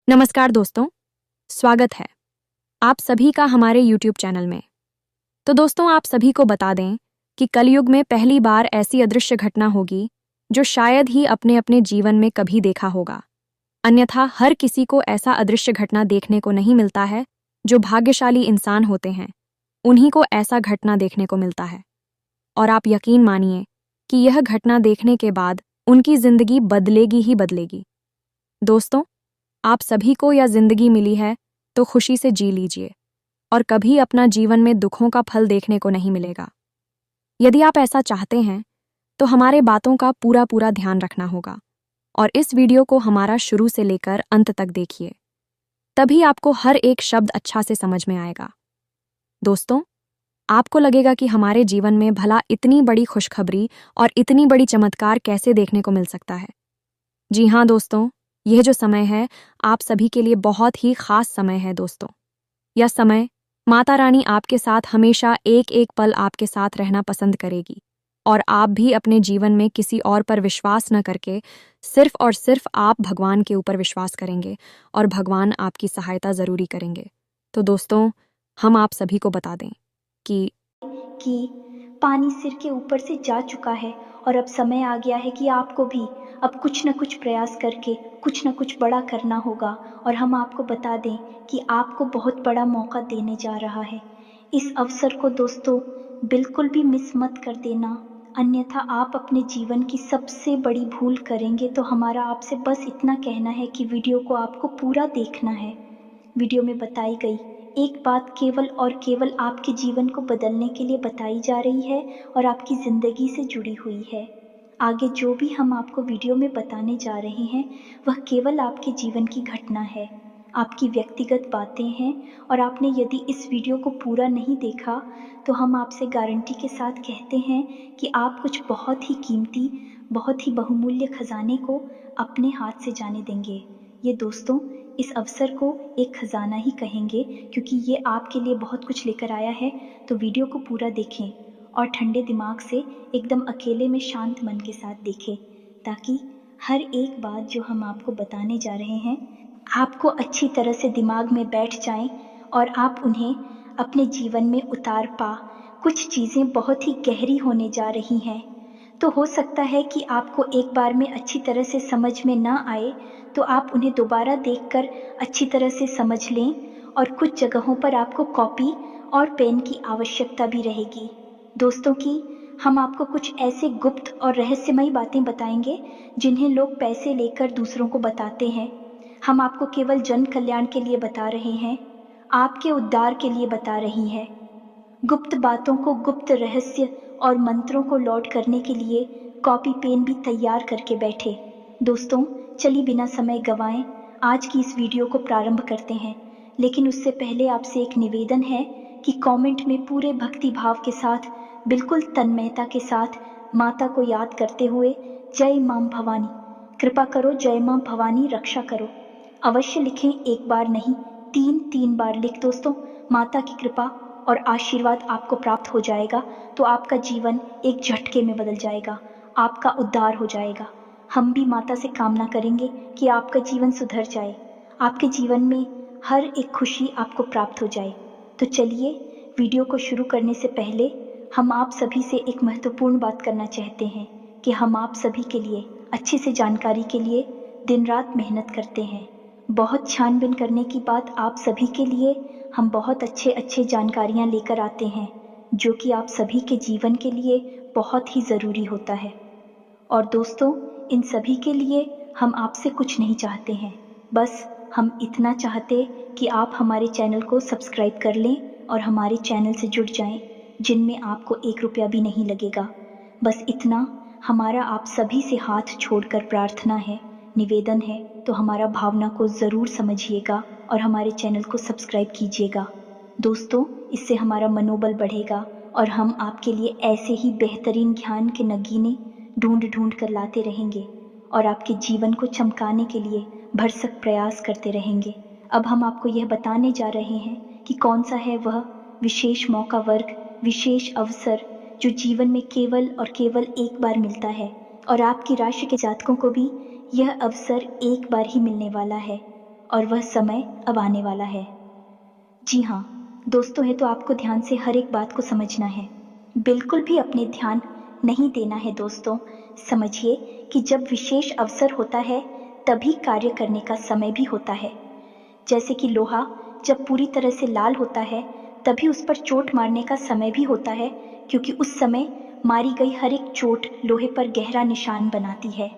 नमस्कार दोस्तों, स्वागत है आप सभी का हमारे YouTube चैनल में। तो दोस्तों, आप सभी को बता दें कि कलयुग में पहली बार ऐसी अदृश्य घटना होगी जो शायद ही अपने अपने जीवन में कभी देखा होगा। अन्यथा हर किसी को ऐसा अदृश्य घटना देखने को नहीं मिलता है। जो भाग्यशाली इंसान होते हैं उन्हीं को ऐसा घटना देखने को मिलता है। और आप यकीन मानिए कि यह घटना देखने के बाद उनकी जिंदगी बदलेगी ही बदलेगी। दोस्तों, आप सभी को यह जिंदगी मिली है तो खुशी से जी लीजिए और कभी अपना जीवन में दुखों का फल देखने को नहीं मिलेगा। यदि आप ऐसा चाहते हैं तो हमारे बातों का पूरा पूरा ध्यान रखना होगा और इस वीडियो को हमारा शुरू से लेकर अंत तक देखिए, तभी आपको हर एक शब्द अच्छा से समझ में आएगा। दोस्तों, आपको लगेगा कि हमारे जीवन में भला इतनी बड़ी खुशखबरी और इतनी बड़ी चमत्कार कैसे देखने को मिल सकता है। जी हाँ दोस्तों, यह जो समय है आप सभी के लिए बहुत ही खास समय है। दोस्तों, यह समय माता रानी आपके साथ हमेशा एक एक पल आपके साथ रहना पसंद करेगी और आप भी अपने जीवन में किसी और पर विश्वास न करके सिर्फ और सिर्फ आप भगवान के ऊपर विश्वास करेंगे और भगवान आपकी सहायता ज़रूरी करेंगे। तो दोस्तों, हम आप सभी को बता दें कि पानी सिर के ऊपर से जा चुका है और अब समय आ गया है कि आपको भी अब कुछ न कुछ प्रयास करके कुछ न कुछ बड़ा करना होगा। और हम आपको बता दें कि आपको बहुत बड़ा मौका देने जा रहा है। इस अवसर को दोस्तों बिल्कुल भी मिस मत कर देना, अन्यथा आप अपने जीवन की सबसे बड़ी भूल करेंगे। तो हमारा आपसे बस इतना कहना है कि वीडियो को आपको पूरा देखना है। वीडियो में बताई गई एक बात केवल और केवल आपके जीवन को बदलने के लिए बताई जा रही है और आपकी ज़िंदगी से जुड़ी हुई है। आगे जो भी हम आपको वीडियो में बताने जा रहे हैं वह केवल आपके जीवन की घटना है, आपकी व्यक्तिगत बातें हैं। और आपने यदि इस वीडियो को पूरा नहीं देखा तो हम आपसे गारंटी के साथ कहते हैं कि आप कुछ बहुत ही कीमती, बहुत ही बहुमूल्य खजाने को अपने हाथ से जाने देंगे। ये दोस्तों इस अवसर को एक खजाना ही कहेंगे, क्योंकि ये आपके लिए बहुत कुछ लेकर आया है। तो वीडियो को पूरा देखें और ठंडे दिमाग से एकदम अकेले में शांत मन के साथ देखें, ताकि हर एक बात जो हम आपको बताने जा रहे हैं आपको अच्छी तरह से दिमाग में बैठ जाएं और आप उन्हें अपने जीवन में उतार पा। कुछ चीज़ें बहुत ही गहरी होने जा रही हैं, तो हो सकता है कि आपको एक बार में अच्छी तरह से समझ में ना आए, तो आप उन्हें दोबारा देखकर अच्छी तरह से समझ लें। और कुछ जगहों पर आपको कॉपी और पेन की आवश्यकता भी रहेगी। दोस्तों की हम आपको कुछ ऐसे गुप्त और रहस्यमयी बातें बताएंगे जिन्हें लोग पैसे लेकर दूसरों को बताते हैं। हम आपको केवल जन कल्याण के लिए बता रहे हैं, आपके उद्धार के लिए बता रही है। गुप्त बातों को, गुप्त रहस्य और मंत्रों को लौट करने के लिए कॉपी पेन भी तैयार करके बैठे। दोस्तों, चलिए बिना समय गंवाएं आज की इस वीडियो को प्रारंभ करते हैं। लेकिन उससे पहले आपसे एक निवेदन है कि कमेंट में पूरे भक्ति भाव के साथ, बिल्कुल तन्मयता के साथ माता को याद करते हुए जय मां भवानी, कृपा करो, जय मां भवानी रक्षा करो अवश्य लिखें। एक बार नहीं, तीन तीन बार लिख दोस्तों। माता की कृपा और आशीर्वाद आपको प्राप्त हो जाएगा तो आपका जीवन एक झटके में बदल जाएगा, आपका उद्धार हो जाएगा। हम भी माता से कामना करेंगे कि आपका जीवन सुधर जाए, आपके जीवन में हर एक खुशी आपको प्राप्त हो जाए। तो चलिए, वीडियो को शुरू करने से पहले हम आप सभी से एक महत्वपूर्ण बात करना चाहते हैं कि हम आप सभी के लिए अच्छे से जानकारी के लिए दिन रात मेहनत करते हैं। बहुत छानबीन करने की बात आप सभी के लिए हम बहुत अच्छे जानकारियाँ लेकर आते हैं, जो कि आप सभी के जीवन के लिए बहुत ही ज़रूरी होता है। और दोस्तों, इन सभी के लिए हम आपसे कुछ नहीं चाहते हैं, बस हम इतना चाहते कि आप हमारे चैनल को सब्सक्राइब कर लें और हमारे चैनल से जुड़ जाएं, जिनमें आपको 1 रुपया भी नहीं लगेगा। बस इतना हमारा आप सभी से हाथ छोड़कर प्रार्थना है, निवेदन है। तो हमारा भावना को ज़रूर समझिएगा और हमारे चैनल को सब्सक्राइब कीजिएगा। दोस्तों, इससे हमारा मनोबल बढ़ेगा और हम आपके लिए ऐसे ही बेहतरीन ज्ञान के नगीने ढूंढ ढूंढ कर लाते रहेंगे और आपके जीवन को चमकाने के लिए भरसक प्रयास करते रहेंगे। अब हम आपको यह बताने जा रहे हैं कि कौन सा है वह विशेष मौका वर्ग, विशेष अवसर जो जीवन में केवल और केवल एक बार मिलता है। और आपकी राशि के जातकों को भी यह अवसर एक बार ही मिलने वाला है। और वह समय अब आने वाला है। जी हाँ दोस्तों, है तो आपको ध्यान से हर एक बात को समझना है, बिल्कुल भी अपने ध्यान नहीं देना है दोस्तों। समझिए कि जब विशेष अवसर होता है तभी कार्य करने का समय भी होता है। जैसे कि लोहा जब पूरी तरह से लाल होता है तभी उस पर चोट मारने का समय भी होता है, क्योंकि उस समय मारी गई हर एक चोट लोहे पर गहरा निशान बनाती है।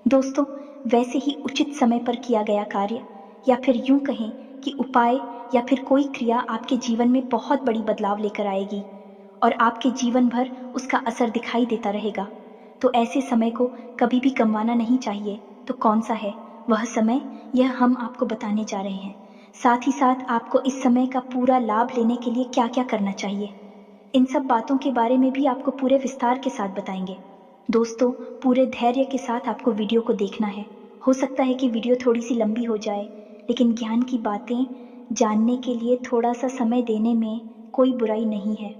दोस्तों, वैसे ही उचित समय पर किया गया कार्य, या फिर यूं कहें कि उपाय या फिर कोई क्रिया आपके जीवन में बहुत बड़ी बदलाव लेकर आएगी और आपके जीवन भर उसका असर दिखाई देता रहेगा। तो ऐसे समय को कभी भी गंवाना नहीं चाहिए। तो कौन सा है वह समय, यह हम आपको बताने जा रहे हैं। साथ ही साथ आपको इस समय का पूरा लाभ लेने के लिए क्या क्या करना चाहिए, इन सब बातों के बारे में भी आपको पूरे विस्तार के साथ बताएंगे। दोस्तों, पूरे धैर्य के साथ आपको वीडियो को देखना है। हो सकता है कि वीडियो थोड़ी सी लंबी हो जाए, लेकिन ज्ञान की बातें जानने के लिए थोड़ा सा समय देने में कोई बुराई नहीं है।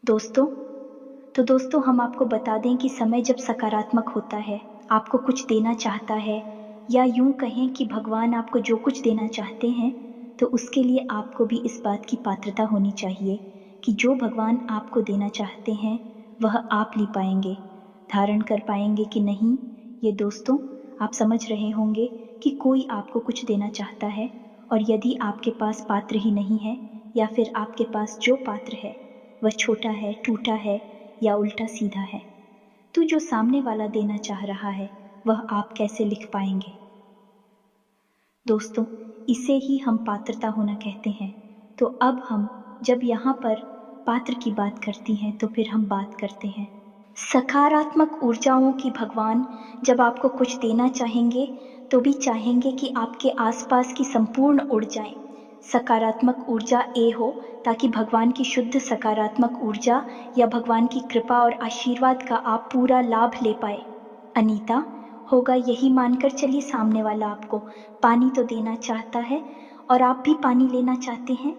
दोस्तों हम आपको बता दें कि समय जब सकारात्मक होता है, आपको कुछ देना चाहता है, या यूं कहें कि भगवान आपको जो कुछ देना चाहते हैं, तो उसके लिए आपको भी इस बात की पात्रता होनी चाहिए कि जो भगवान आपको देना चाहते हैं वह आप ले पाएंगे, धारण कर पाएंगे कि नहीं। ये दोस्तों, आप समझ रहे होंगे कि कोई आपको कुछ देना चाहता है, और यदि आपके पास पात्र ही नहीं है, या फिर आपके पास जो पात्र है वह छोटा है, टूटा है या उल्टा सीधा है, तो जो सामने वाला देना चाह रहा है वह आप कैसे लिख पाएंगे। दोस्तों, इसे ही हम पात्रता होना कहते हैं। तो अब हम जब यहाँ पर पात्र की बात करती हैं तो फिर हम बात करते हैं सकारात्मक ऊर्जाओं की। भगवान जब आपको कुछ देना चाहेंगे तो भी चाहेंगे कि आपके आसपास की संपूर्ण ऊर्जाएं सकारात्मक ऊर्जा हो, ताकि भगवान की शुद्ध सकारात्मक ऊर्जा या भगवान की कृपा और आशीर्वाद का आप पूरा लाभ ले पाए। अनीता, होगा यही मानकर चलिए सामने वाला आपको पानी तो देना चाहता है और आप भी पानी लेना चाहते हैं,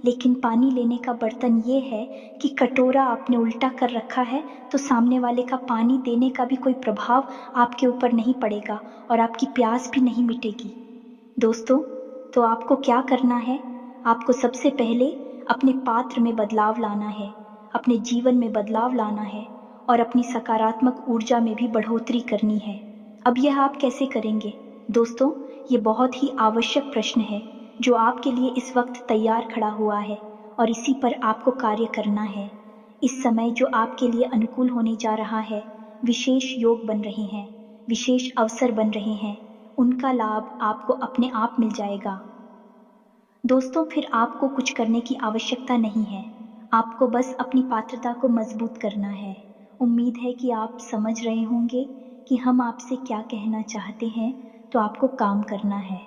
लेकिन पानी लेने का बर्तन ये है कि कटोरा आपने उल्टा कर रखा है, तो सामने वाले का पानी देने का भी कोई प्रभाव आपके ऊपर नहीं पड़ेगा और आपकी प्यास भी नहीं मिटेगी। दोस्तों, तो आपको क्या करना है, आपको सबसे पहले अपने पात्र में बदलाव लाना है, अपने जीवन में बदलाव लाना है और अपनी सकारात्मक ऊर्जा में भी बढ़ोतरी करनी है। अब यह आप कैसे करेंगे? दोस्तों, ये बहुत ही आवश्यक प्रश्न है जो आपके लिए इस वक्त तैयार खड़ा हुआ है और इसी पर आपको कार्य करना है। इस समय जो आपके लिए अनुकूल होने जा रहा है, विशेष योग बन रहे हैं, विशेष अवसर बन रहे हैं, उनका लाभ आपको अपने आप मिल जाएगा। दोस्तों, फिर आपको कुछ करने की आवश्यकता नहीं है, आपको बस अपनी पात्रता को मजबूत करना है। उम्मीद है कि आप समझ रहे होंगे कि हम आपसे क्या कहना चाहते हैं, तो आपको काम करना है,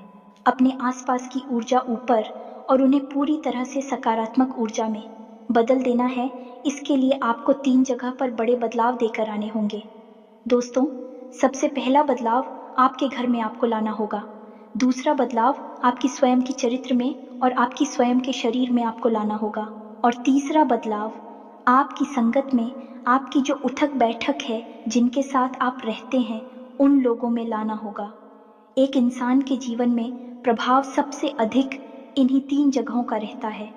अपने आसपास की ऊर्जा ऊपर और उन्हें पूरी तरह से सकारात्मक ऊर्जा में बदल देना है। इसके लिए आपको 3 जगह पर बड़े बदलाव देकर आने होंगे। दोस्तों, सबसे पहला बदलाव आपके घर में आपको लाना होगा, दूसरा बदलाव आपकी स्वयं की चरित्र में और आपकी स्वयं के शरीर में आपको लाना होगा, और तीसरा बदलाव आपकी संगत में, आपकी जो उठक बैठक है, जिनके साथ आप रहते हैं, उन लोगों में लाना होगा। एक इंसान के जीवन में प्रभाव सबसे अधिक इन्हीं 3 जगहों का रहता है,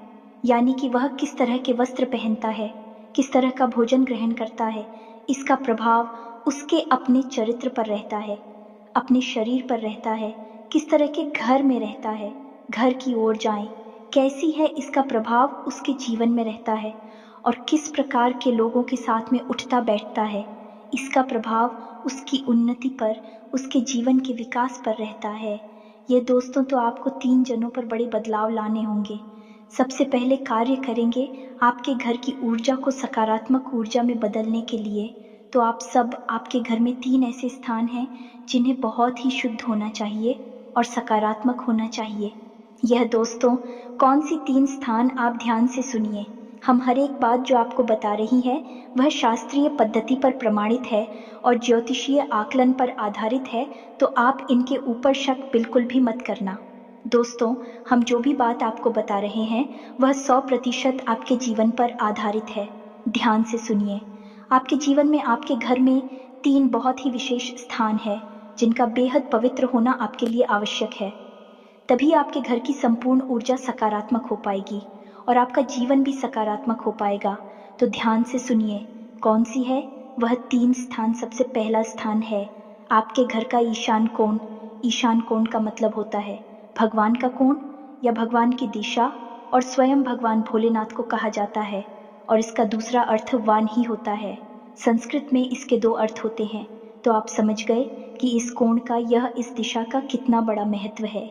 यानी कि वह किस तरह के वस्त्र पहनता है, किस तरह का भोजन ग्रहण करता है, इसका प्रभाव उसके अपने चरित्र पर रहता है, अपने शरीर पर रहता है, किस तरह के घर में रहता है, घर की ओर जाएं कैसी है, इसका प्रभाव उसके जीवन में रहता है, और किस प्रकार के लोगों के साथ में उठता बैठता है, इसका प्रभाव उसकी उन्नति पर, उसके जीवन के विकास पर रहता है। ये दोस्तों, तो आपको 3 जनों पर बड़े बदलाव लाने होंगे। सबसे पहले कार्य करेंगे आपके घर की ऊर्जा को सकारात्मक ऊर्जा में बदलने के लिए। तो आप सब, आपके घर में 3 ऐसे स्थान हैं जिन्हें बहुत ही शुद्ध होना चाहिए और सकारात्मक होना चाहिए। यह दोस्तों, कौन सी 3 स्थान, आप ध्यान से सुनिए। हम हर एक बात जो आपको बता रही है वह शास्त्रीय पद्धति पर प्रमाणित है और ज्योतिषीय आकलन पर आधारित है, तो आप इनके ऊपर शक बिल्कुल भी मत करना। दोस्तों, हम जो भी बात आपको बता रहे हैं वह 100% आपके जीवन पर आधारित है। ध्यान से सुनिए। आपके जीवन में, आपके घर में 3 बहुत ही विशेष स्थान है जिनका बेहद पवित्र होना आपके लिए आवश्यक है। तभी आपके घर की संपूर्ण ऊर्जा सकारात्मक हो पाएगी और आपका जीवन भी सकारात्मक हो पाएगा। तो ध्यान से सुनिए, कौन सी है वह 3 स्थान। सबसे पहला स्थान है आपके घर का ईशान कोण। ईशान कोण का मतलब होता है भगवान का कोण या भगवान की दिशा, और स्वयं भगवान भोलेनाथ को कहा जाता है। और इसका दूसरा अर्थ वान ही होता है। संस्कृत में इसके 2 अर्थ होते हैं। तो आप समझ गए कि इस कोण का, यह इस दिशा का कितना बड़ा महत्व है।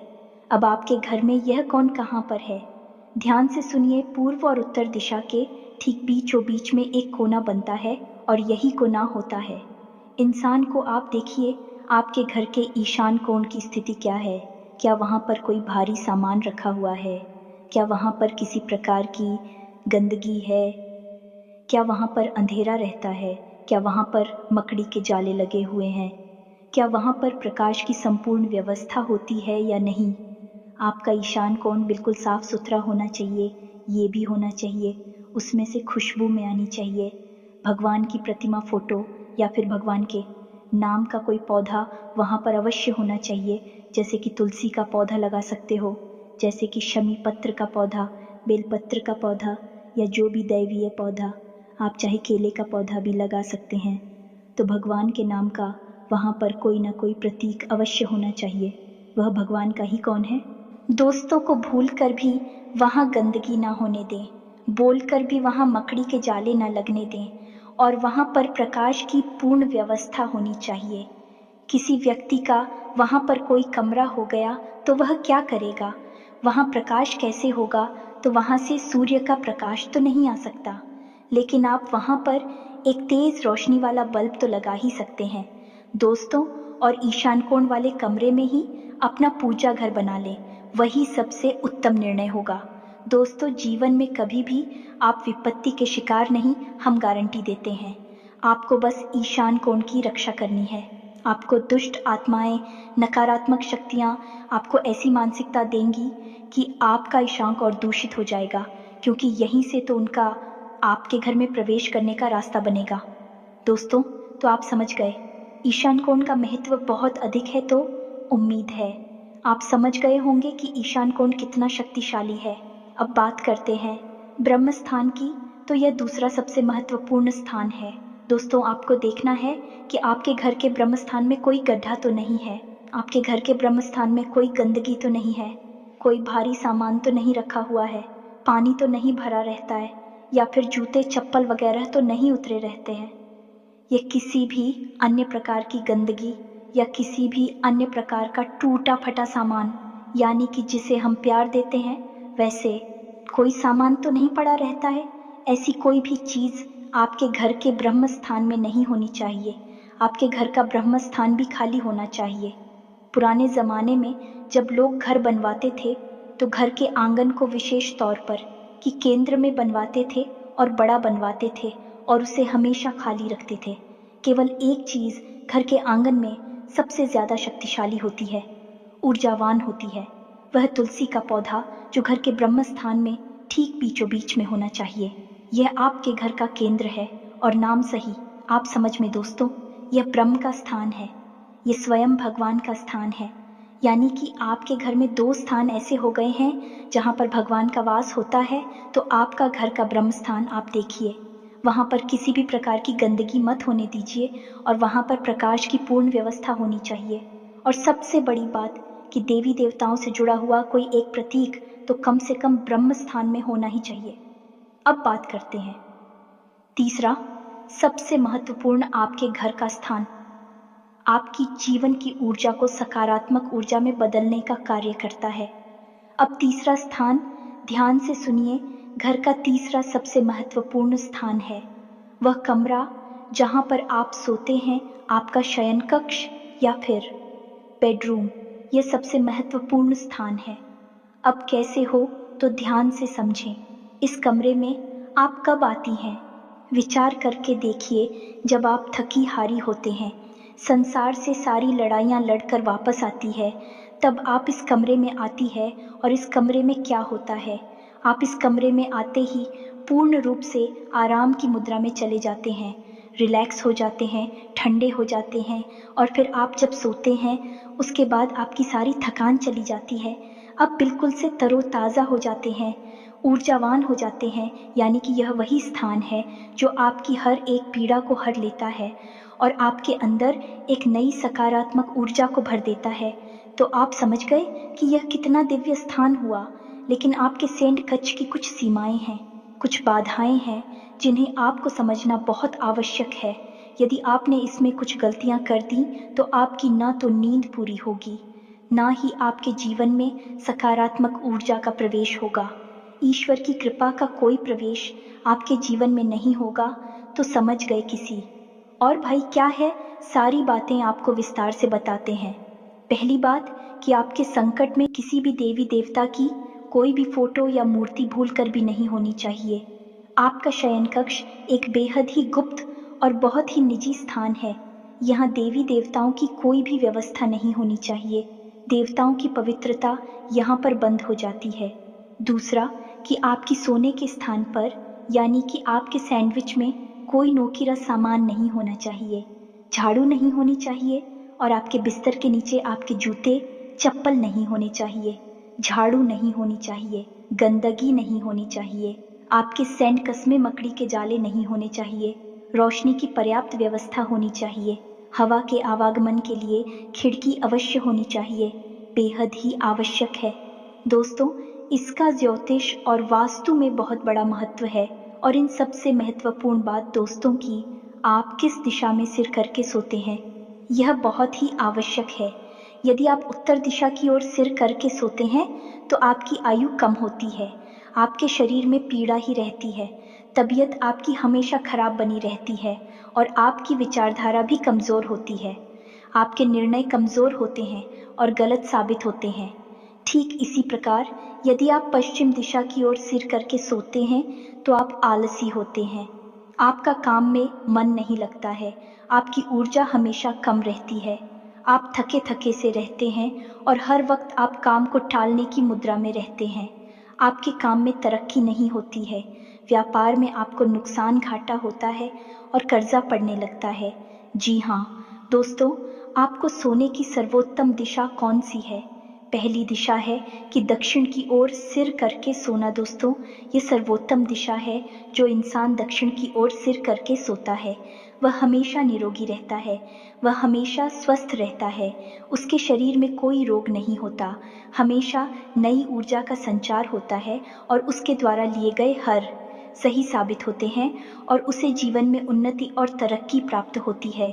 अब आपके घर में यह कोण कहाँ पर है? ध्यान से सुनिए, पूर्व और उत्तर दिशा के ठीक बीचों बीच में एक कोना बनता है और यही कोना होता है इंसान को। आप देखिए आपके घर के ईशान कोण की स्थिति क्या है। क्या वहाँ पर कोई भारी सामान रखा हुआ है? क्या वहाँ पर किसी प्रकार की गंदगी है? क्या वहाँ पर अंधेरा रहता है? क्या वहाँ पर मकड़ी के जाले लगे हुए हैं? क्या वहाँ पर प्रकाश की संपूर्ण व्यवस्था होती है या नहीं? आपका ईशान कोण बिल्कुल साफ सुथरा होना चाहिए। ये भी होना चाहिए उसमें से खुशबू में आनी चाहिए। भगवान की प्रतिमा, फोटो या फिर भगवान के नाम का कोई पौधा वहाँ पर अवश्य होना चाहिए। जैसे कि तुलसी का पौधा लगा सकते हो, जैसे कि शमी पत्र का पौधा, बेलपत्र का पौधा, या जो भी दैवीय पौधा, आप चाहे केले का पौधा भी लगा सकते हैं। तो भगवान के नाम का वहाँ पर कोई ना कोई प्रतीक अवश्य होना चाहिए। वह भगवान का ही कौन है? दोस्तों को भूल कर भी वहाँ गंदगी ना होने दें, बोल कर भी वहाँ मकड़ी के जाले ना लगने दें, और वहाँ पर प्रकाश की पूर्ण व्यवस्था होनी चाहिए। किसी व्यक्ति का वहाँ पर कोई कमरा हो गया तो वह क्या करेगा? वहाँ प्रकाश कैसे होगा? तो वहाँ से सूर्य का प्रकाश तो नहीं आ सकता, लेकिन आप वहाँ पर एक तेज रोशनी वाला बल्ब तो लगा ही सकते हैं दोस्तों। और ईशान कोण वाले कमरे में ही अपना पूजा घर बना लें, वही सबसे उत्तम निर्णय होगा। दोस्तों, जीवन में कभी भी आप विपत्ति के शिकार नहीं, हम गारंटी देते हैं। आपको बस ईशान कोण की रक्षा करनी है। आपको दुष्ट आत्माएं, नकारात्मक शक्तियां आपको ऐसी मानसिकता देंगी कि आपका ईशान और दूषित हो जाएगा, क्योंकि यहीं से तो उनका आपके घर में प्रवेश करने का रास्ता बनेगा। दोस्तों, तो आप समझ गए ईशान कोण का महत्व बहुत अधिक है। तो उम्मीद है आप समझ गए होंगे कि ईशान कोण कितना शक्तिशाली है। अब बात करते हैं ब्रह्म स्थान की। तो यह दूसरा सबसे महत्वपूर्ण स्थान है। दोस्तों, आपको देखना है कि आपके घर के ब्रह्म स्थान में कोई गड्ढा तो नहीं है, आपके घर के ब्रह्म स्थान में कोई गंदगी तो नहीं है, कोई भारी सामान तो नहीं रखा हुआ है, पानी तो नहीं भरा रहता है, या फिर जूते चप्पल वगैरह तो नहीं उतरे रहते हैं। ये किसी भी अन्य प्रकार की गंदगी या किसी भी अन्य प्रकार का टूटा फटा सामान, यानी कि जिसे हम प्यार देते हैं, वैसे कोई सामान तो नहीं पड़ा रहता है। ऐसी कोई भी चीज़ आपके घर के ब्रह्म स्थान में नहीं होनी चाहिए। आपके घर का ब्रह्म स्थान भी खाली होना चाहिए। पुराने ज़माने में जब लोग घर बनवाते थे तो घर के आंगन को विशेष तौर पर कि केंद्र में बनवाते थे और बड़ा बनवाते थे और उसे हमेशा खाली रखते थे। केवल एक चीज़ घर के आंगन में सबसे ज़्यादा शक्तिशाली होती है, ऊर्जावान होती है, वह तुलसी का पौधा जो घर के ब्रह्म स्थान में ठीक बीचों बीच में होना चाहिए। यह आपके घर का केंद्र है और नाम सही आप समझ में दोस्तों, यह ब्रह्म का स्थान है, यह स्वयं भगवान का स्थान है। यानी कि आपके घर में 2 स्थान ऐसे हो गए हैं जहाँ पर भगवान का वास होता है। तो आपका घर का ब्रह्म स्थान आप देखिए, वहाँ पर किसी भी प्रकार की गंदगी मत होने दीजिए और वहाँ पर प्रकाश की पूर्ण व्यवस्था होनी चाहिए। और सबसे बड़ी बात कि देवी देवताओं से जुड़ा हुआ कोई एक प्रतीक तो कम से कम ब्रह्म स्थान में होना ही चाहिए। अब बात करते हैं तीसरा सबसे महत्वपूर्ण, आपके घर का स्थान आपकी जीवन की ऊर्जा को सकारात्मक ऊर्जा में बदलने का कार्य करता है। अब तीसरा स्थान, ध्यान से सुनिए, घर का तीसरा सबसे महत्वपूर्ण स्थान है वह कमरा जहाँ पर आप सोते हैं, आपका शयन कक्ष या फिर बेडरूम, यह सबसे महत्वपूर्ण स्थान है। अब कैसे हो तो ध्यान से समझें। इस कमरे में आप कब आती हैं? विचार करके देखिए, जब आप थकी हारी होते हैं, संसार से सारी लड़ाइयाँ लड़कर वापस आती है, तब आप इस कमरे में आती है। और इस कमरे में क्या होता है, आप इस कमरे में आते ही पूर्ण रूप से आराम की मुद्रा में चले जाते हैं, रिलैक्स हो जाते हैं, ठंडे हो जाते हैं। और फिर आप जब सोते हैं उसके बाद आपकी सारी थकान चली जाती है, आप बिल्कुल से तरोताज़ा हो जाते हैं, ऊर्जावान हो जाते हैं, यानी कि यह वही स्थान है जो आपकी हर एक पीड़ा को हर लेता है और आपके अंदर एक नई सकारात्मक ऊर्जा को भर देता है। तो आप समझ गए कि यह कितना दिव्य स्थान हुआ। लेकिन आपके सेंट कक्ष की कुछ सीमाएं हैं, कुछ बाधाएं हैं जिन्हें आपको समझना बहुत आवश्यक है। यदि आपने इसमें कुछ गलतियां कर दी तो आपकी ना तो नींद पूरी होगी, ना ही आपके जीवन में सकारात्मक ऊर्जा का प्रवेश होगा। ईश्वर की कृपा का कोई प्रवेश आपके जीवन में नहीं होगा। तो समझ गए किसी। और भाई क्या है, सारी बातें आपको विस्तार से बताते हैं। पहली बात कि आपके संकट में किसी भी देवी देवता की कोई भी फोटो या मूर्ति भूलकर भी नहीं होनी चाहिए। आपका शयन कक्ष एक बेहद ही गुप्त और बहुत ही निजी स्थान है। यहाँ देवी देवताओं की कोई भी व्यवस्था नहीं होनी चाहिए। देवताओं की पवित्रता यहाँ पर बंद हो जाती है। दूसरा कि आपकी सोने के स्थान पर, यानी कि आपके सैंडविच में कोई नोकीला सामान नहीं होना चाहिए, झाड़ू नहीं होनी चाहिए और आपके बिस्तर के नीचे आपके जूते चप्पल नहीं होने चाहिए, झाड़ू नहीं होनी चाहिए, गंदगी नहीं होनी चाहिए, आपके सैंड कस में मकड़ी के जाले नहीं होने चाहिए, रोशनी की पर्याप्त व्यवस्था होनी चाहिए, हवा के आवागमन के लिए खिड़की अवश्य होनी चाहिए, बेहद ही आवश्यक है। दोस्तों, इसका ज्योतिष और वास्तु में बहुत बड़ा महत्व है। और इन सबसे महत्वपूर्ण बात दोस्तों की, आप किस दिशा में सिर करके सोते हैं, यह बहुत ही आवश्यक है। यदि आप उत्तर दिशा की ओर सिर करके सोते हैं तो आपकी आयु कम होती है, आपके शरीर में पीड़ा ही रहती है, तबीयत आपकी हमेशा खराब बनी रहती है और आपकी विचारधारा भी कमज़ोर होती है। आपके निर्णय कमज़ोर होते हैं और गलत साबित होते हैं। ठीक इसी प्रकार यदि आप पश्चिम दिशा की ओर सिर करके सोते हैं तो आप आलसी होते हैं, आपका काम में मन नहीं लगता है, आपकी ऊर्जा हमेशा कम रहती है, आप थके थके से रहते हैं और हर वक्त आप काम को टालने की मुद्रा में रहते हैं। आपके काम में तरक्की नहीं होती है, व्यापार में आपको नुकसान घाटा होता है और कर्जा पड़ने लगता है। जी हाँ दोस्तों, आपको सोने की सर्वोत्तम दिशा कौन सी है? पहली दिशा है कि दक्षिण की ओर सिर करके सोना। दोस्तों, ये सर्वोत्तम दिशा है। जो इंसान दक्षिण की ओर सिर करके सोता है वह हमेशा निरोगी रहता है, वह हमेशा स्वस्थ रहता है, उसके शरीर में कोई रोग नहीं होता, हमेशा नई ऊर्जा का संचार होता है और उसके द्वारा लिए गए हर सही साबित होते हैं और उसे जीवन में उन्नति और तरक्की प्राप्त होती है।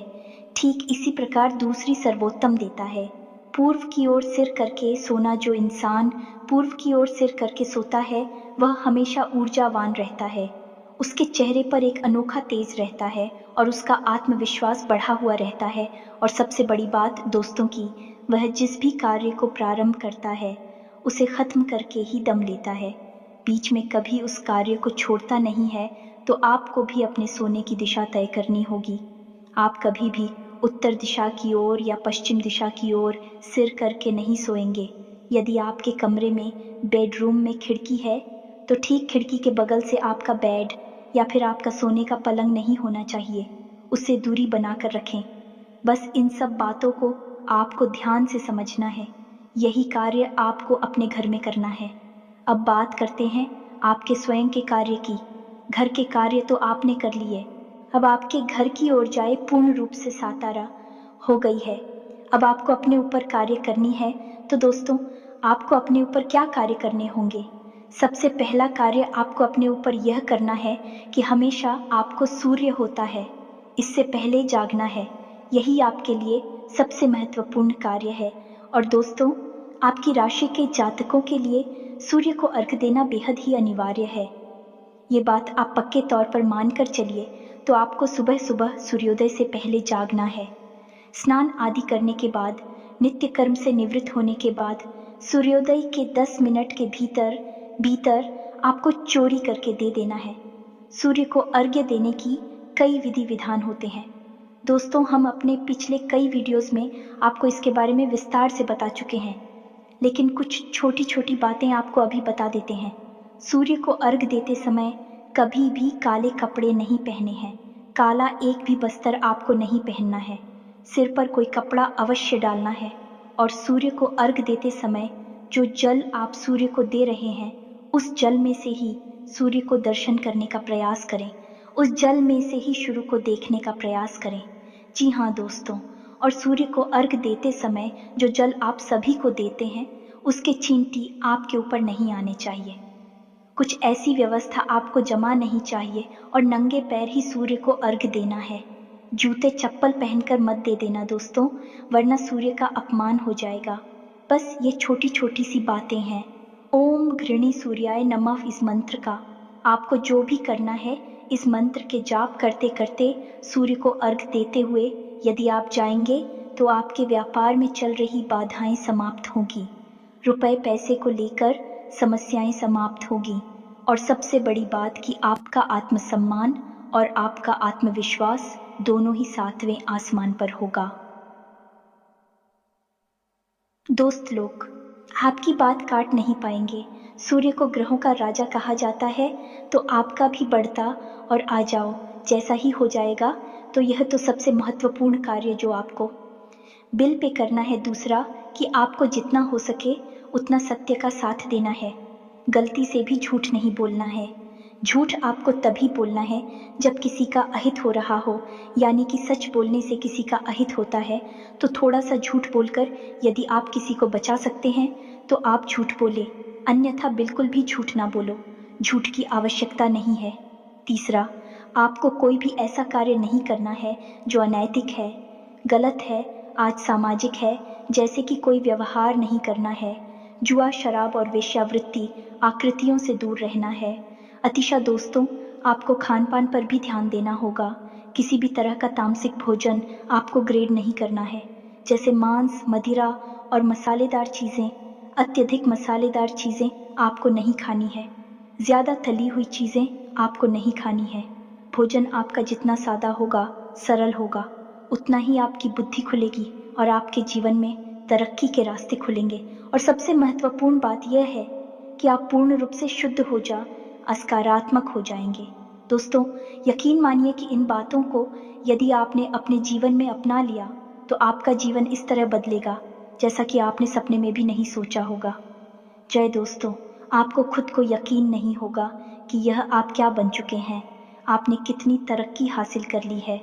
ठीक इसी प्रकार दूसरी सर्वोत्तम देता है पूर्व की ओर सिर करके सोना। जो इंसान पूर्व की ओर सिर करके सोता है वह हमेशा ऊर्जावान रहता है, उसके चेहरे पर एक अनोखा तेज रहता है और उसका आत्मविश्वास बढ़ा हुआ रहता है। और सबसे बड़ी बात दोस्तों की, वह जिस भी कार्य को प्रारंभ करता है उसे खत्म करके ही दम लेता है, बीच में कभी उस कार्य को छोड़ता नहीं है। तो आपको भी अपने सोने की दिशा तय करनी होगी। आप कभी भी उत्तर दिशा की ओर या पश्चिम दिशा की ओर सिर करके नहीं सोएंगे। यदि आपके कमरे में बेडरूम में खिड़की है तो ठीक खिड़की के बगल से आपका बेड या फिर आपका सोने का पलंग नहीं होना चाहिए, उससे दूरी बनाकर रखें। बस इन सब बातों को आपको ध्यान से समझना है, यही कार्य आपको अपने घर में करना है। अब बात करते हैं आपके स्वयं के कार्य की। घर के कार्य तो आपने कर लिए, अब आपके घर की ओर जाए पूर्ण रूप से सातारा हो गई है। अब आपको अपने ऊपर कार्य करनी है। तो दोस्तों, आपको अपने ऊपर क्या कार्य करने होंगे? सबसे पहला कार्य आपको अपने ऊपर यह करना है कि हमेशा आपको सूर्य होता है इससे पहले जागना है। यही आपके लिए सबसे महत्वपूर्ण कार्य है। और दोस्तों, आपकी राशि के जातकों के लिए सूर्य को अर्घ देना बेहद ही अनिवार्य है। ये बात आप पक्के तौर पर मानकर चलिए। तो आपको सुबह सुबह सूर्योदय से पहले जागना है। स्नान आदि करने के बाद, नित्य कर्म से निवृत्त होने के बाद सूर्योदय के 10 मिनट के भीतर भीतर आपको चोरी करके दे देना है। सूर्य को अर्घ्य देने की कई विधि विधान होते हैं दोस्तों, हम अपने पिछले कई वीडियोस में आपको इसके बारे में विस्तार से बता चुके हैं, लेकिन कुछ छोटी छोटी बातें आपको अभी बता देते हैं। सूर्य को अर्घ देते समय कभी भी काले कपड़े नहीं पहने हैं, काला एक भी वस्त्र आपको नहीं पहनना है, सिर पर कोई कपड़ा अवश्य डालना है और सूर्य को अर्घ देते समय जो जल आप सूर्य को दे रहे हैं, उस जल में से ही सूर्य को दर्शन करने का प्रयास करें, उस जल में से ही शुरू को देखने का प्रयास करें। जी हाँ दोस्तों, और सूर्य को अर्घ देते समय जो जल आप सभी को देते हैं, उसके चींटी आपके ऊपर नहीं आने चाहिए। कुछ ऐसी व्यवस्था आपको जमा नहीं चाहिए और नंगे पैर ही सूर्य को अर्घ देना है। जूते चप्पल पहनकर मत दे देना दोस्तों, वरना सूर्य का अपमान हो जाएगा। बस ये छोटी छोटी सी बातें हैं। ओम घृणी सूर्याय नमः इस मंत्र का आपको जो भी करना है, इस मंत्र के जाप करते करते सूर्य को अर्घ देते हुए यदि आप जाएंगे तो आपके व्यापार में चल रही बाधाएं समाप्त होगी, रुपए पैसे को लेकर समस्याएं समाप्त होगी, और सबसे बड़ी बात कि आपका आत्मसम्मान और आपका आत्मविश्वास दोनों ही 7वें आसमान पर होगा। दोस्त लोग, आपकी बात काट नहीं पाएंगे। सूर्य को ग्रहों का राजा कहा जाता है, तो आपका भी बढ़ता और आ जाओ जैसा ही हो जाएगा। तो यह तो सबसे महत्वपूर्ण कार्य जो आपको बिल पे करना है। दूसरा कि आपको जितना हो सके उतना सत्य का साथ देना है। गलती से भी झूठ नहीं बोलना है। झूठ आपको तभी बोलना है जब किसी का अहित हो रहा हो, यानी कि सच बोलने से किसी का अहित होता है। तो थोड़ा सा झूठ बोलकर यदि आप किसी को बचा सकते हैं तो आप झूठ बोले, अन्यथा बिल्कुल भी झूठ ना बोलो। झूठ की आवश्यकता नहीं है। तीसरा, आपको कोई भी ऐसा कार्य नहीं करना है जो अनैतिक है, गलत है, आज सामाजिक है, जैसे कि कोई व्यवहार नहीं करना है। जुआ, शराब और वेश्यावृत्ति आकृतियों से दूर रहना है। अतिशा दोस्तों, आपको खान पान पर भी ध्यान देना होगा। किसी भी तरह का तामसिक भोजन आपको ग्रेड नहीं करना है, जैसे मांस, मदिरा और मसालेदार चीज़ें। अत्यधिक मसालेदार चीज़ें आपको नहीं खानी है। ज़्यादा तली हुई चीज़ें आपको नहीं खानी है। भोजन आपका जितना सादा होगा, सरल होगा, उतना ही आपकी बुद्धि खुलेगी और आपके जीवन में तरक्की के रास्ते खुलेंगे। और सबसे महत्वपूर्ण बात यह है कि आप पूर्ण रूप से शुद्ध हो जा, सकारात्मक हो जाएंगे। दोस्तों, यकीन मानिए कि इन बातों को यदि आपने अपने जीवन में अपना लिया तो आपका जीवन इस तरह बदलेगा जैसा कि आपने सपने में भी नहीं सोचा होगा। जय दोस्तों, आपको खुद को यकीन नहीं होगा कि यह आप क्या बन चुके हैं, आपने कितनी तरक्की हासिल कर ली है।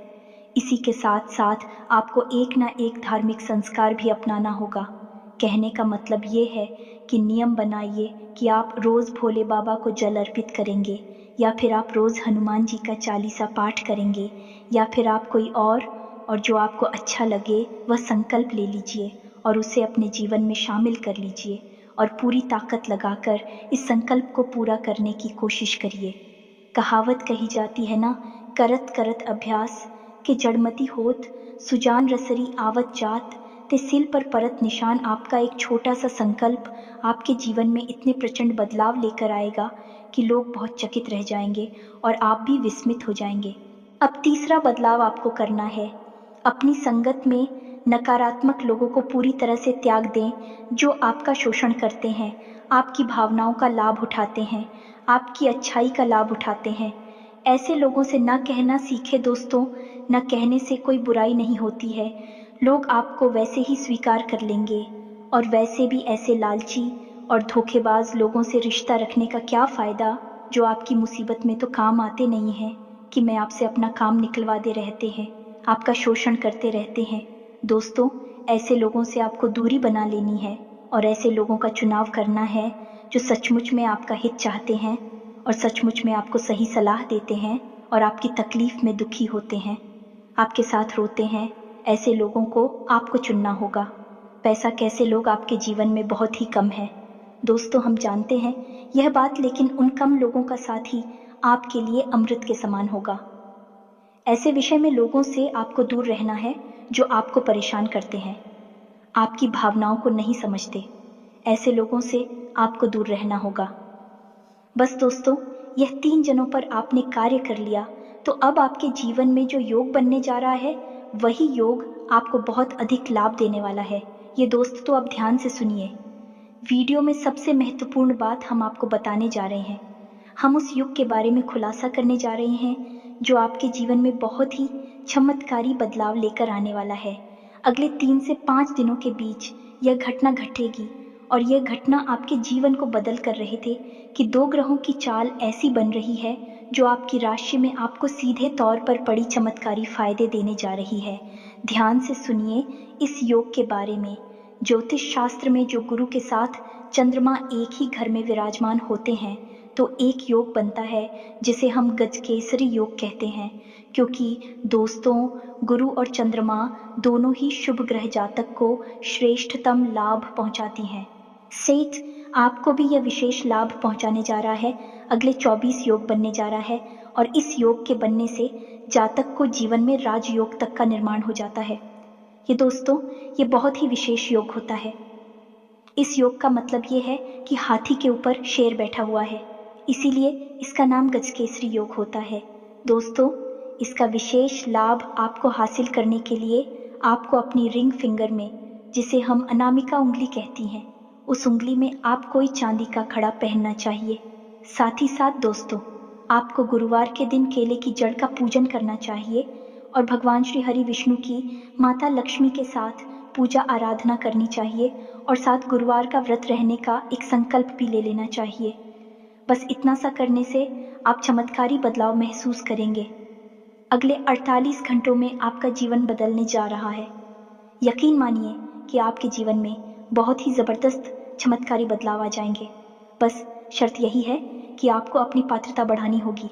इसी के साथ साथ आपको एक ना एक धार्मिक संस्कार भी अपनाना होगा। कहने का मतलब ये है कि नियम बनाइए कि आप रोज़ भोले बाबा को जल अर्पित करेंगे, या फिर आप रोज़ हनुमान जी का चालीसा पाठ करेंगे, या फिर आप कोई और जो आपको अच्छा लगे वह संकल्प ले लीजिए और उसे अपने जीवन में शामिल कर लीजिए और पूरी ताकत लगाकर इस संकल्प को पूरा करने की कोशिश करिए। कहावत कही जाती है ना, करत करत अभ्यास के जड़मती होत, सुजान रसरी आवत जात, ते सिल पर परत निशान। आपका एक छोटा सा संकल्प आपके जीवन में इतने प्रचंड बदलाव लेकर आएगा कि लोग बहुत चकित रह जाएंगे और आप भी विस्मित हो जाएंगे। अब तीसरा बदलाव आपको करना है, अपनी संगत में नकारात्मक लोगों को पूरी तरह से त्याग दें, जो आपका शोषण करते हैं, आपकी भावनाओं का लाभ उठाते हैं, आपकी अच्छाई का लाभ उठाते हैं। ऐसे लोगों से न कहना सीखे दोस्तों। न कहने से कोई बुराई नहीं होती है, लोग आपको वैसे ही स्वीकार कर लेंगे। और वैसे भी ऐसे लालची और धोखेबाज लोगों से रिश्ता रखने का क्या फ़ायदा, जो आपकी मुसीबत में तो काम आते नहीं हैं, कि मैं आपसे अपना काम निकलवा दे रहते हैं, आपका शोषण करते रहते हैं। दोस्तों, ऐसे लोगों से आपको दूरी बना लेनी है और ऐसे लोगों का चुनाव करना है जो सचमुच में आपका हित चाहते हैं और सचमुच में आपको सही सलाह देते हैं और आपकी तकलीफ में दुखी होते हैं, आपके साथ रोते हैं। ऐसे लोगों को आपको चुनना होगा। पैसा कैसे लोग आपके जीवन में बहुत ही कम है दोस्तों, हम जानते हैं यह बात, लेकिन उन कम लोगों का साथ ही आपके लिए अमृत के समान होगा। ऐसे विषय में लोगों से आपको दूर रहना है जो आपको परेशान करते हैं, आपकी भावनाओं को नहीं समझते। ऐसे लोगों से आपको दूर रहना होगा। बस दोस्तों, यह 3 जनों पर आपने कार्य कर लिया तो अब आपके जीवन में जो योग बनने जा रहा है, वही योग आपको बहुत अधिक लाभ देने वाला है। ये दोस्त तो आप ध्यान से सुनिए। वीडियो में सबसे महत्वपूर्ण बात हम आपको बताने जा रहे हैं। हम उस युग के बारे में खुलासा करने जा रहे हैं जो आपके जीवन में बहुत ही चमत्कारी बदलाव लेकर आने वाला है। अगले 3 से 5 दिनों के बीच यह घटना घटेगी और यह घटना आपके जीवन को बदल कर रहे थे कि 2 ग्रहों की चाल ऐसी बन रही है जो आपकी राशि में आपको सीधे तौर पर बड़ी चमत्कारी फायदे देने जा रही है। ध्यान से सुनिए इस योग के बारे में। ज्योतिष शास्त्र में जो गुरु के साथ चंद्रमा एक ही घर में विराजमान होते हैं तो एक योग बनता है जिसे हम गजकेसरी योग कहते हैं, क्योंकि दोस्तों गुरु और चंद्रमा दोनों ही शुभ ग्रह जातक को श्रेष्ठतम लाभ पहुंचाती हैं। सेठ आपको भी यह विशेष लाभ पहुंचाने जा रहा है। अगले 24 योग बनने जा रहा है और इस योग के बनने से जातक को जीवन में राजयोग तक का निर्माण हो जाता है। ये दोस्तों ये बहुत ही विशेष योग होता है। इस योग का मतलब ये है कि हाथी के ऊपर शेर बैठा हुआ है, इसीलिए इसका नाम गजकेसरी योग होता है। दोस्तों इसका विशेष लाभ आपको हासिल करने के लिए आपको अपनी रिंग फिंगर में, जिसे हम अनामिका उंगली कहती हैं, उस उंगली में आप कोई चांदी का खड़ा पहनना चाहिए। साथ ही साथ दोस्तों आपको गुरुवार के दिन केले की जड़ का पूजन करना चाहिए और भगवान श्री हरि विष्णु की माता लक्ष्मी के साथ पूजा आराधना करनी चाहिए और साथ गुरुवार का व्रत रहने का एक संकल्प भी ले लेना चाहिए। बस इतना सा करने से आप चमत्कारी बदलाव महसूस करेंगे। अगले 48 घंटों में आपका जीवन बदलने जा रहा है। यकीन मानिए कि आपके जीवन में बहुत ही ज़बरदस्त चमत्कारी बदलाव आ जाएंगे। बस शर्त यही है कि आपको अपनी पात्रता बढ़ानी होगी।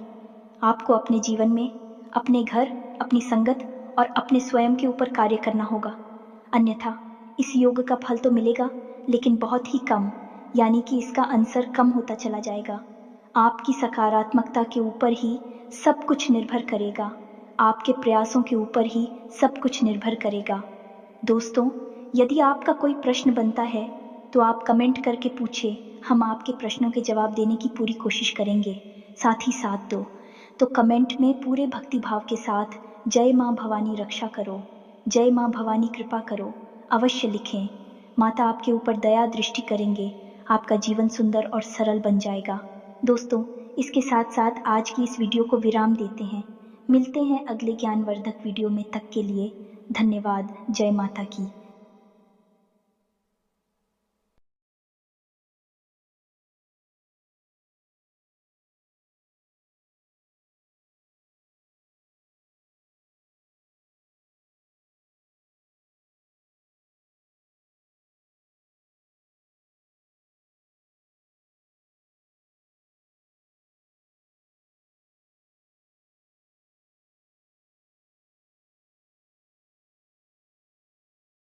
आपको अपने जीवन में, अपने घर, अपनी संगत और अपने स्वयं के ऊपर कार्य करना होगा। अन्यथा इस योग का फल तो मिलेगा लेकिन बहुत ही कम, यानी कि इसका अंसर कम होता चला जाएगा। आपकी सकारात्मकता के ऊपर ही सब कुछ निर्भर करेगा। आपके प्रयासों के ऊपर ही सब कुछ निर्भर करेगा। दोस्तों यदि आपका कोई प्रश्न बनता है तो आप कमेंट करके पूछिए, हम आपके प्रश्नों के जवाब देने की पूरी कोशिश करेंगे। साथ ही साथ तो कमेंट में पूरे भक्ति भाव के साथ जय माँ भवानी रक्षा करो, जय माँ भवानी कृपा करो अवश्य लिखें। माता आपके ऊपर दया दृष्टि करेंगे, आपका जीवन सुंदर और सरल बन जाएगा। दोस्तों इसके साथ साथ आज की इस वीडियो को विराम देते हैं। मिलते हैं अगले ज्ञानवर्धक वीडियो में, तक के लिए धन्यवाद। जय माता की।